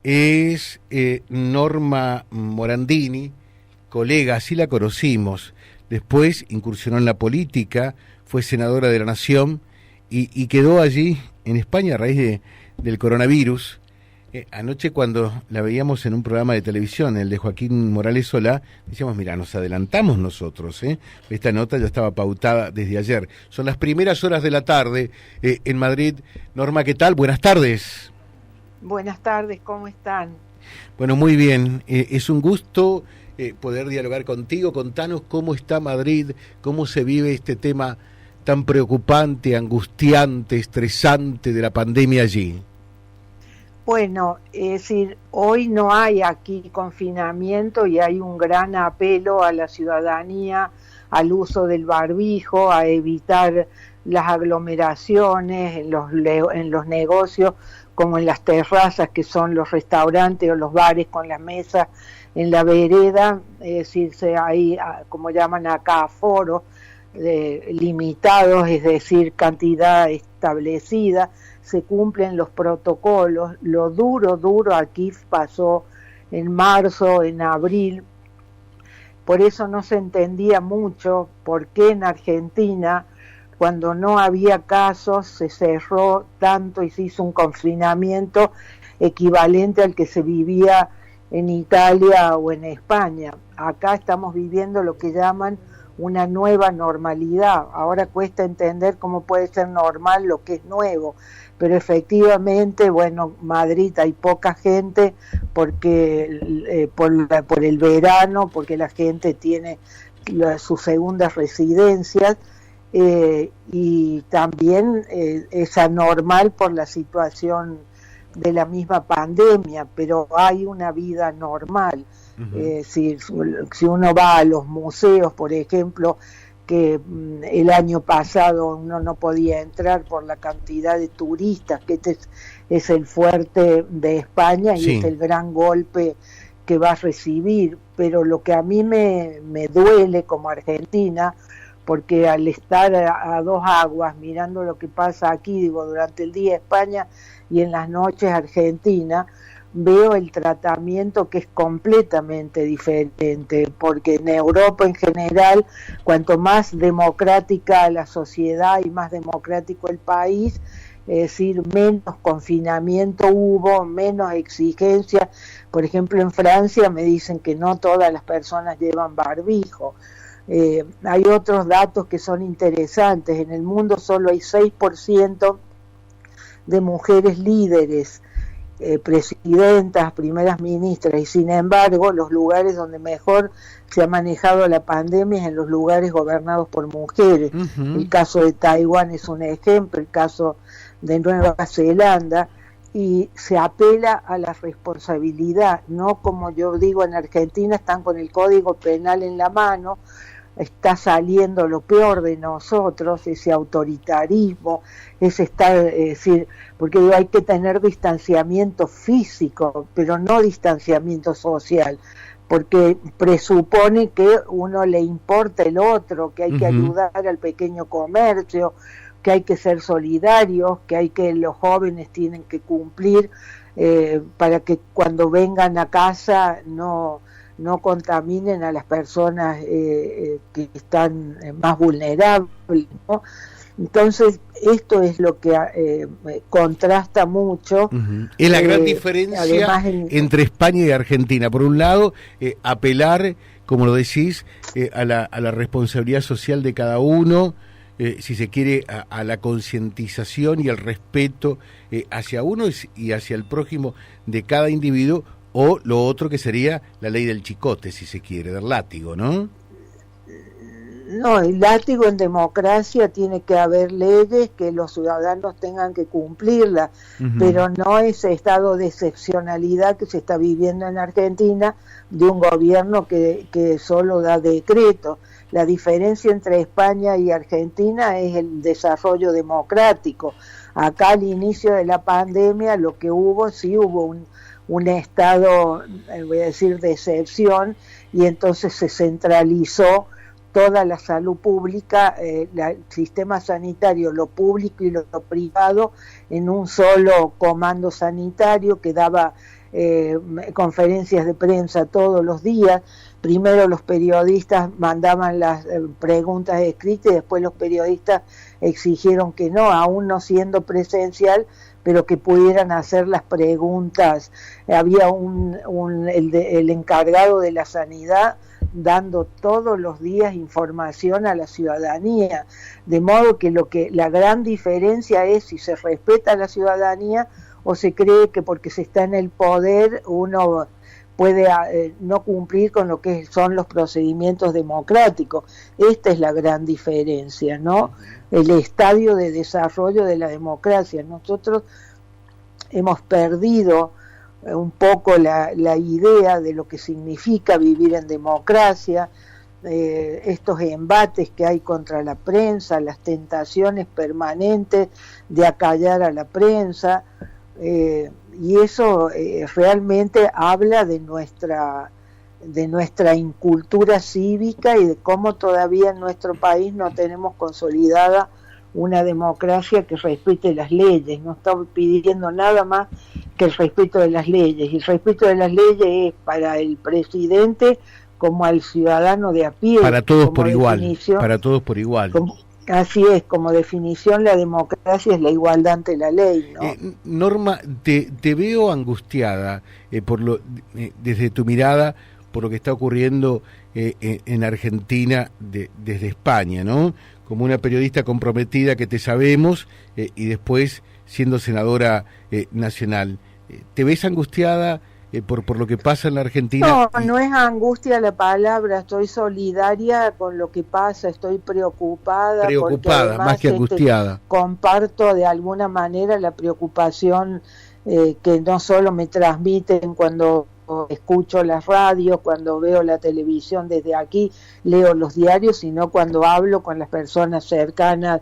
es Norma Morandini, colega, así la conocimos. Después incursionó en la política, fue senadora de la Nación y quedó allí en España a raíz del coronavirus. Anoche cuando la veíamos en un programa de televisión, el de Joaquín Morales Solá, decíamos, mira, nos adelantamos nosotros, esta nota ya estaba pautada desde ayer. Son las primeras horas de la tarde en Madrid. Norma, ¿qué tal? Buenas tardes. Buenas tardes, ¿cómo están? Bueno, muy bien. Es un gusto poder dialogar contigo. Contanos cómo está Madrid, cómo se vive este tema tan preocupante, angustiante, estresante de la pandemia allí. Bueno, es decir, hoy no hay aquí confinamiento y hay un gran apelo a la ciudadanía al uso del barbijo, a evitar las aglomeraciones en los negocios, como en las terrazas, que son los restaurantes o los bares con las mesas en la vereda. Es decir, hay, como llaman acá, aforos limitados, es decir, cantidad establecida. Se cumplen los protocolos. Lo duro aquí pasó en marzo, en abril. Por eso no se entendía mucho por qué en Argentina, cuando no había casos, se cerró tanto y se hizo un confinamiento equivalente al que se vivía en Italia o en España. Acá estamos viviendo lo que llaman una nueva normalidad. Ahora cuesta entender cómo puede ser normal lo que es nuevo, pero efectivamente, bueno, Madrid hay poca gente porque por el verano, porque la gente tiene sus segundas residencias, y también es anormal por la situación de la misma pandemia, pero hay una vida normal. Si uno va a los museos, por ejemplo, que el año pasado uno no podía entrar por la cantidad de turistas, que este es el fuerte de España, sí, y es el gran golpe que va a recibir. Pero lo que a mí me duele como argentina, porque al estar a dos aguas mirando lo que pasa aquí, digo, durante el día España y en las noches Argentina, veo el tratamiento que es completamente diferente, porque en Europa en general, cuanto más democrática la sociedad y más democrático el país, es decir, menos confinamiento hubo, menos exigencia. Por ejemplo, en Francia me dicen que no todas las personas llevan barbijo. Hay otros datos que son interesantes. En el mundo solo hay 6% de mujeres líderes, presidentas, primeras ministras, y sin embargo los lugares donde mejor se ha manejado la pandemia es en los lugares gobernados por mujeres. El caso de Taiwán es un ejemplo, el caso de Nueva Zelanda, y se apela a la responsabilidad, no como yo digo en Argentina están con el Código Penal en la mano. Está saliendo lo peor de nosotros, ese autoritarismo, ese estar, decir, porque hay que tener distanciamiento físico, pero no distanciamiento social, porque presupone que uno le importa el otro, que hay que ayudar al pequeño comercio, que hay que ser solidarios, que los jóvenes tienen que cumplir para que cuando vengan a casa no contaminen a las personas que están más vulnerables, ¿no? Entonces, esto es lo que contrasta mucho. Es la gran diferencia además entre España y Argentina. Por un lado, apelar, como lo decís, a la responsabilidad social de cada uno, si se quiere, a la concientización y el respeto hacia uno y hacia el prójimo de cada individuo, o lo otro que sería la ley del chicote, si se quiere, del látigo, ¿no? No, el látigo en democracia tiene que haber leyes que los ciudadanos tengan que cumplirlas, pero no ese estado de excepcionalidad que se está viviendo en Argentina de un gobierno que solo da decretos. La diferencia entre España y Argentina es el desarrollo democrático. Acá al inicio de la pandemia lo que hubo, sí hubo un estado, voy a decir, de excepción, y entonces se centralizó toda la salud pública, el sistema sanitario, lo público y lo privado, en un solo comando sanitario que daba conferencias de prensa todos los días. Primero los periodistas mandaban las preguntas escritas y después los periodistas exigieron que no, aún no siendo presencial, pero que pudieran hacer las preguntas. Había el encargado de la sanidad dando todos los días información a la ciudadanía, de modo que la gran diferencia es si se respeta a la ciudadanía o se cree que porque se está en el poder uno puede no cumplir con lo que son los procedimientos democráticos. Esta es la gran diferencia, ¿no? El estadio de desarrollo de la democracia. Nosotros hemos perdido un poco la idea de lo que significa vivir en democracia, estos embates que hay contra la prensa, las tentaciones permanentes de acallar a la prensa, y eso realmente habla de nuestra incultura cívica y de cómo todavía en nuestro país no tenemos consolidada una democracia que respete las leyes. No estamos pidiendo nada más que el respeto de las leyes, y el respeto de las leyes es para el presidente como al ciudadano de a pie. Para todos por igual, para todos por igual. Así es, como definición la democracia es la igualdad ante la ley, ¿no? Norma, te veo angustiada desde tu mirada por lo que está ocurriendo en Argentina desde España, ¿no? Como una periodista comprometida que te sabemos y después siendo senadora nacional. ¿Te ves angustiada por lo que pasa en la Argentina? No es angustia la palabra, estoy solidaria con lo que pasa, estoy preocupada más que angustiada. Comparto de alguna manera la preocupación que no solo me transmiten cuando escucho las radios, cuando veo la televisión desde aquí, leo los diarios, sino cuando hablo con las personas cercanas,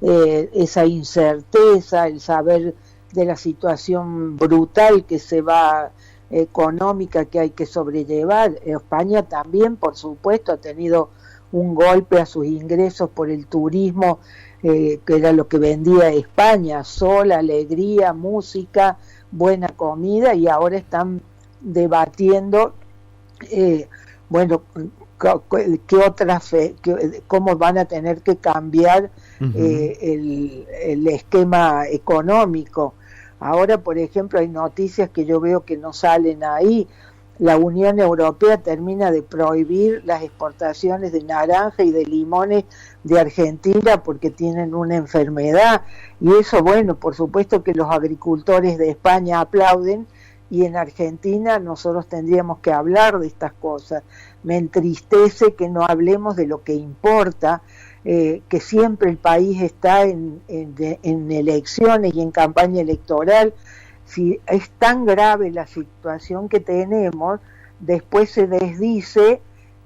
esa incerteza, el saber de la situación brutal que se va económica que hay que sobrellevar. España también, por supuesto, ha tenido un golpe a sus ingresos por el turismo, que era lo que vendía España: sol, alegría, música, buena comida, y ahora están debatiendo cómo van a tener que cambiar el esquema económico. Ahora, por ejemplo, hay noticias que yo veo que no salen ahí. La Unión Europea termina de prohibir las exportaciones de naranja y de limones de Argentina porque tienen una enfermedad, y eso, bueno, por supuesto que los agricultores de España aplauden, y en Argentina nosotros tendríamos que hablar de estas cosas. Me entristece que no hablemos de lo que importa, que siempre el país está en elecciones y en campaña electoral. Si es tan grave la situación que tenemos, después se desdice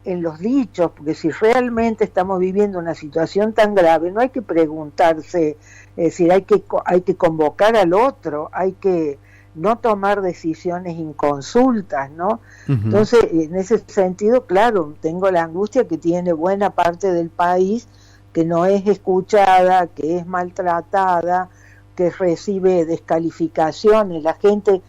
en los dichos, porque si realmente estamos viviendo una situación tan grave, no hay que preguntarse, es decir, hay que convocar al otro, hay que no tomar decisiones inconsultas, ¿no? Entonces, en ese sentido, claro, tengo la angustia que tiene buena parte del país, que no es escuchada, que es maltratada, que recibe descalificaciones. La gente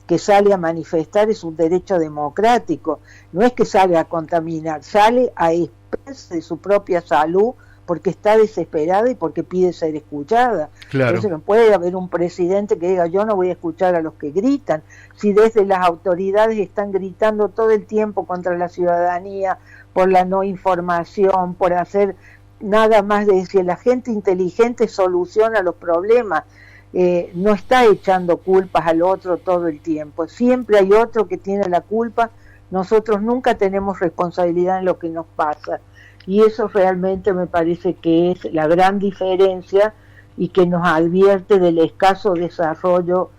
que sale a manifestar es un derecho democrático, no es que sale a contaminar, sale a expresar de su propia salud porque está desesperada y porque pide ser escuchada. Claro. Entonces no puede haber un presidente que diga: yo no voy a escuchar a los que gritan, si desde las autoridades están gritando todo el tiempo contra la ciudadanía por la no información, por hacer nada más de decir la gente inteligente soluciona los problemas. No está echando culpas al otro todo el tiempo, siempre hay otro que tiene la culpa. Nosotros nunca tenemos responsabilidad en lo que nos pasa, y eso realmente me parece que es la gran diferencia y que nos advierte del escaso desarrollo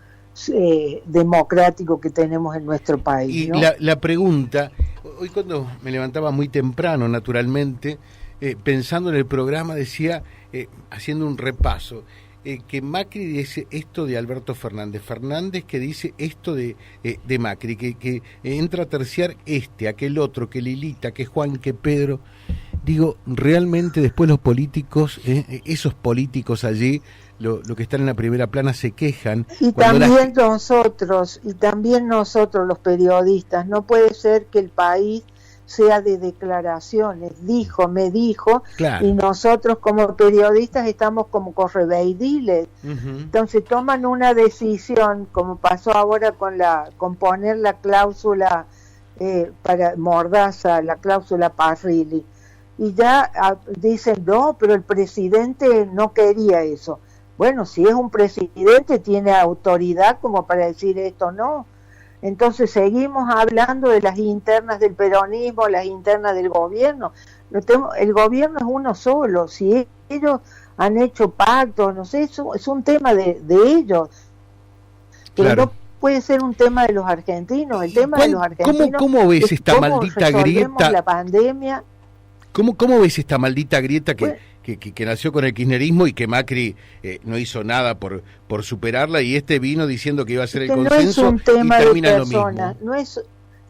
democrático que tenemos en nuestro país, ¿no? Y la pregunta, hoy cuando me levantaba muy temprano, naturalmente, pensando en el programa, decía, haciendo un repaso, que Macri dice esto de Alberto Fernández, Fernández que dice esto de Macri, que entra a terciar aquel otro, que Lilita, que Juan, que Pedro. Digo, realmente después los políticos, esos políticos allí, lo que están en la primera plana se quejan. Y también nosotros los periodistas, no puede ser que el país sea de declaraciones, me dijo, claro. Y nosotros como periodistas estamos como correveidiles. Entonces toman una decisión, como pasó ahora con poner la cláusula para Mordaza, la cláusula Parrilli, y ya dicen, no, pero el presidente no quería eso. Bueno, si es un presidente, tiene autoridad como para decir esto, no. Entonces seguimos hablando de las internas del peronismo, las internas del gobierno. El gobierno es uno solo. Si ellos han hecho pactos, no sé, eso es un tema de ellos. Pero claro. No puede ser un tema de los argentinos. El tema de los argentinos. ¿Cómo ves esta maldita grieta? La pandemia. ¿Cómo ves esta maldita grieta que nació con el kirchnerismo y que Macri no hizo nada por superarla, y vino diciendo que iba a ser el consenso, no es un tema y termina de lo mismo?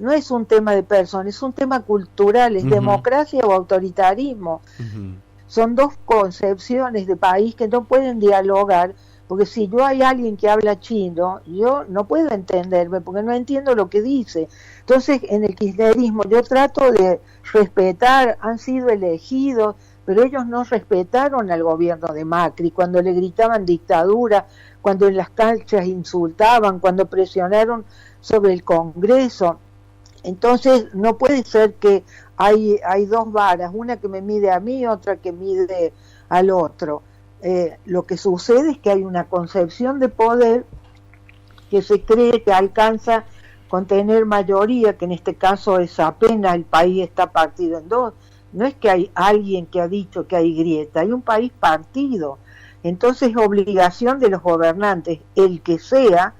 No es un tema de personas, es un tema cultural, es democracia o autoritarismo. Son dos concepciones de país que no pueden dialogar, porque si yo hay alguien que habla chino, yo no puedo entenderme, porque no entiendo lo que dice. Entonces, en el kirchnerismo yo trato de respetar, han sido elegidos, pero ellos no respetaron al gobierno de Macri, cuando le gritaban dictadura, cuando en las canchas insultaban, cuando presionaron sobre el Congreso. Entonces no puede ser que hay dos varas, una que me mide a mí, otra que mide al otro. Lo que sucede es que hay una concepción de poder que se cree que alcanza con tener mayoría, que en este caso es apenas, el país está partido en dos. No es que hay alguien que ha dicho que hay grieta, hay un país partido. Entonces es obligación de los gobernantes, el que sea,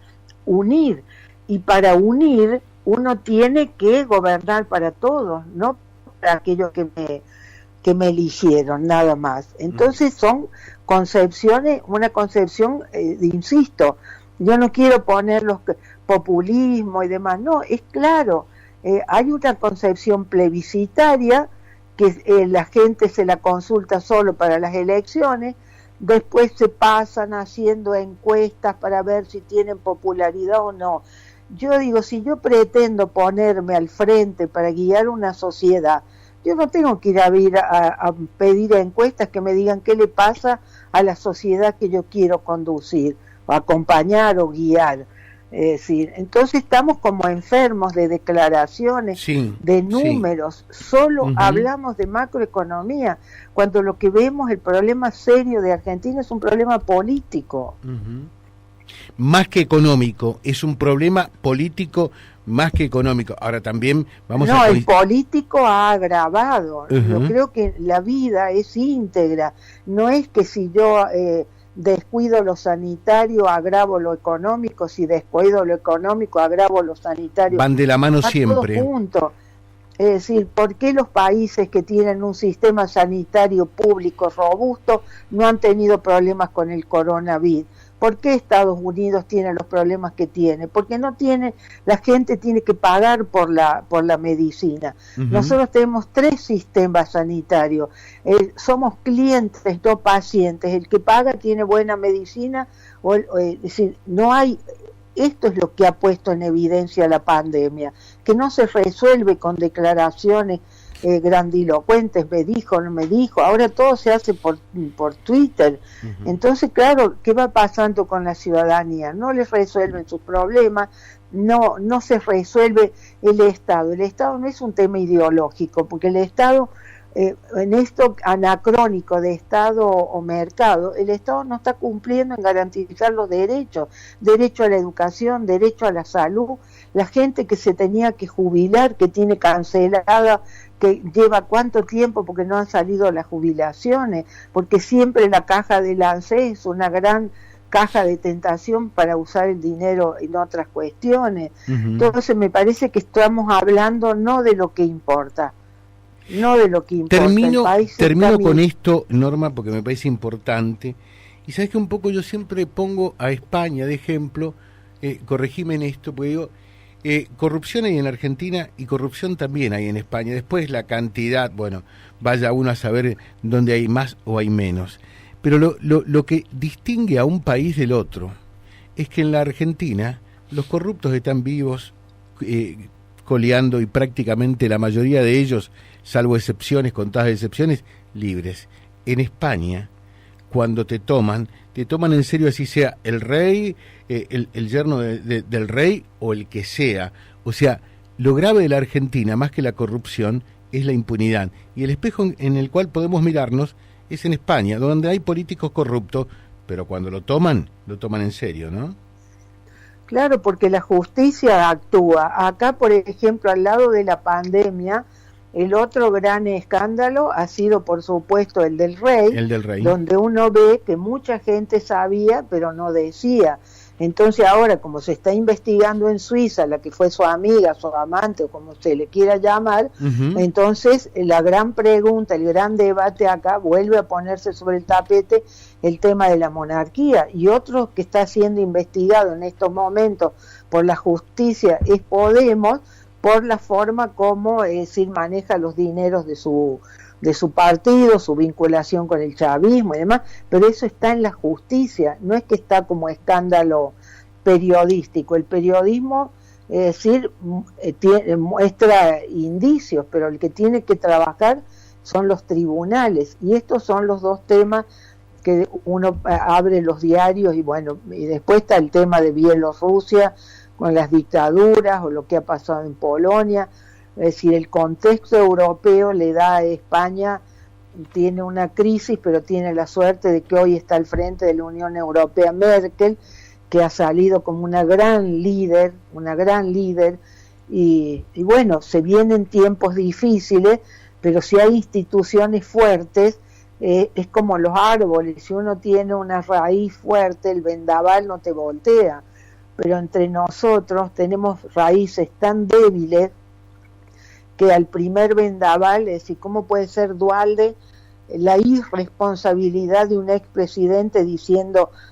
unir. Y para unir uno tiene que gobernar para todos, no para aquellos que me eligieron, nada más. Entonces son concepciones, una concepción, insisto, yo no quiero poner los populismo y demás, no, es claro, hay una concepción plebiscitaria que la gente se la consulta solo para las elecciones, después se pasan haciendo encuestas para ver si tienen popularidad o no. Yo digo, si yo pretendo ponerme al frente para guiar una sociedad, yo no tengo que ir a pedir encuestas que me digan qué le pasa a la sociedad que yo quiero conducir, o acompañar o guiar. Es decir, entonces estamos como enfermos de declaraciones, sí, de números, sí. Solo hablamos de macroeconomía, cuando lo que vemos, el problema serio de Argentina es un problema político. Más que económico, es un problema político más que económico. Ahora también vamos a... No, el político ha agravado. Yo creo que la vida es íntegra, no es que si yo... descuido lo sanitario, agravo lo económico, si descuido lo económico, agravo lo sanitario. Van de la mano siempre. Todo junto. Es decir, ¿por qué los países que tienen un sistema sanitario público robusto no han tenido problemas con el coronavirus? ¿Por qué Estados Unidos tiene los problemas que tiene? Porque no tiene, la gente tiene que pagar por la medicina. Nosotros tenemos 3 sistemas sanitarios. Somos clientes, no pacientes. El que paga tiene buena medicina. Es decir, no hay... Esto es lo que ha puesto en evidencia la pandemia, que no se resuelve con declaraciones grandilocuentes, me dijo, no me dijo, ahora todo se hace por Twitter. Entonces, claro, ¿qué va pasando con la ciudadanía? No les resuelven sus problemas, no se resuelve el Estado no es un tema ideológico, porque el Estado, en esto anacrónico de Estado o mercado, el Estado no está cumpliendo en garantizar los derechos, derecho a la educación, derecho a la salud, la gente que se tenía que jubilar, que tiene cancelada, que lleva cuánto tiempo porque no han salido las jubilaciones, porque siempre la caja del ANSES es una gran caja de tentación para usar el dinero en otras cuestiones. Entonces me parece que estamos hablando no de lo que importa, no de lo que importa. Termino con esto, Norma, porque me parece importante, y sabes que un poco yo siempre pongo a España de ejemplo, corregime en esto, porque digo, corrupción hay en Argentina y corrupción también hay en España. Después la cantidad, bueno, vaya uno a saber dónde hay más o hay menos. Pero lo que distingue a un país del otro es que en la Argentina los corruptos están vivos, coleando, y prácticamente la mayoría de ellos, salvo excepciones, contadas excepciones, libres. En España, cuando te toman en serio, así sea el rey, el yerno del rey o el que sea. O sea, lo grave de la Argentina, más que la corrupción, es la impunidad. Y el espejo en el cual podemos mirarnos es en España, donde hay políticos corruptos, pero cuando lo toman en serio, ¿no? Claro, porque la justicia actúa. Acá, por ejemplo, al lado de la pandemia, el otro gran escándalo ha sido, por supuesto, el del rey, donde uno ve que mucha gente sabía, pero no decía. Entonces ahora, como se está investigando en Suiza, la que fue su amiga, su amante, o como se le quiera llamar, entonces la gran pregunta, el gran debate acá vuelve a ponerse sobre el tapete el tema de la monarquía. Y otro que está siendo investigado en estos momentos por la justicia es Podemos, por la forma como maneja los dineros de su partido, su vinculación con el chavismo y demás, pero eso está en la justicia, no es que está como escándalo periodístico. El periodismo, muestra indicios, pero el que tiene que trabajar son los tribunales, y estos son los dos temas que uno abre los diarios, y bueno, y después está el tema de Bielorrusia con las dictaduras, o lo que ha pasado en Polonia. Es decir, el contexto europeo le da a España, tiene una crisis, pero tiene la suerte de que hoy está al frente de la Unión Europea Merkel, que ha salido como una gran líder, y bueno, se vienen tiempos difíciles, pero si hay instituciones fuertes, es como los árboles, si uno tiene una raíz fuerte, el vendaval no te voltea, pero entre nosotros tenemos raíces tan débiles que al primer vendaval, es decir, ¿cómo puede ser Duhalde la irresponsabilidad de un expresidente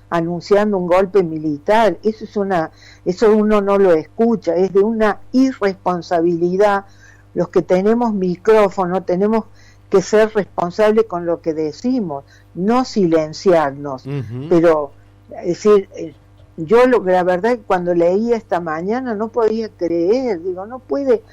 anunciando un golpe militar? Eso uno no lo escucha, es de una irresponsabilidad. Los que tenemos micrófono tenemos que ser responsables con lo que decimos, no silenciarnos. Pero, es decir, yo la verdad que cuando leí esta mañana no podía creer, digo, no puede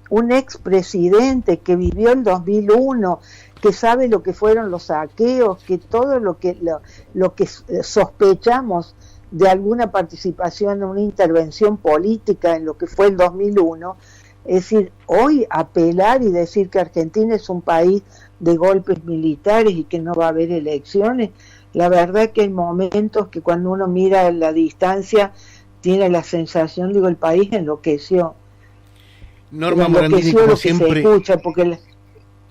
un expresidente que vivió el 2001, que sabe lo que fueron los saqueos, que todo lo que sospechamos de alguna participación en una intervención política en lo que fue el 2001, es decir, hoy apelar y decir que Argentina es un país de golpes militares y que no va a haber elecciones, la verdad que hay momentos que cuando uno mira a la distancia tiene la sensación, digo, el país enloqueció. Norma Morandini,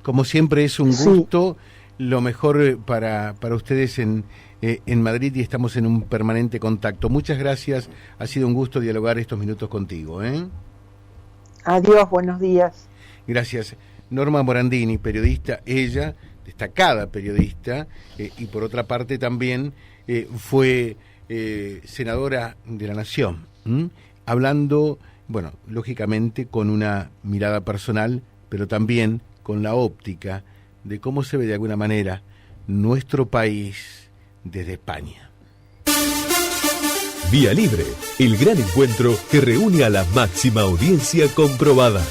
como siempre es un gusto, lo mejor para ustedes en Madrid, y estamos en un permanente contacto. Muchas gracias, ha sido un gusto dialogar estos minutos contigo. Adiós, buenos días. Gracias. Norma Morandini, periodista, ella, destacada periodista, y por otra parte también fue senadora de la Nación, hablando, bueno, lógicamente con una mirada personal, pero también con la óptica de cómo se ve de alguna manera nuestro país desde España. Vía Libre, el gran encuentro que reúne a la máxima audiencia comprobada.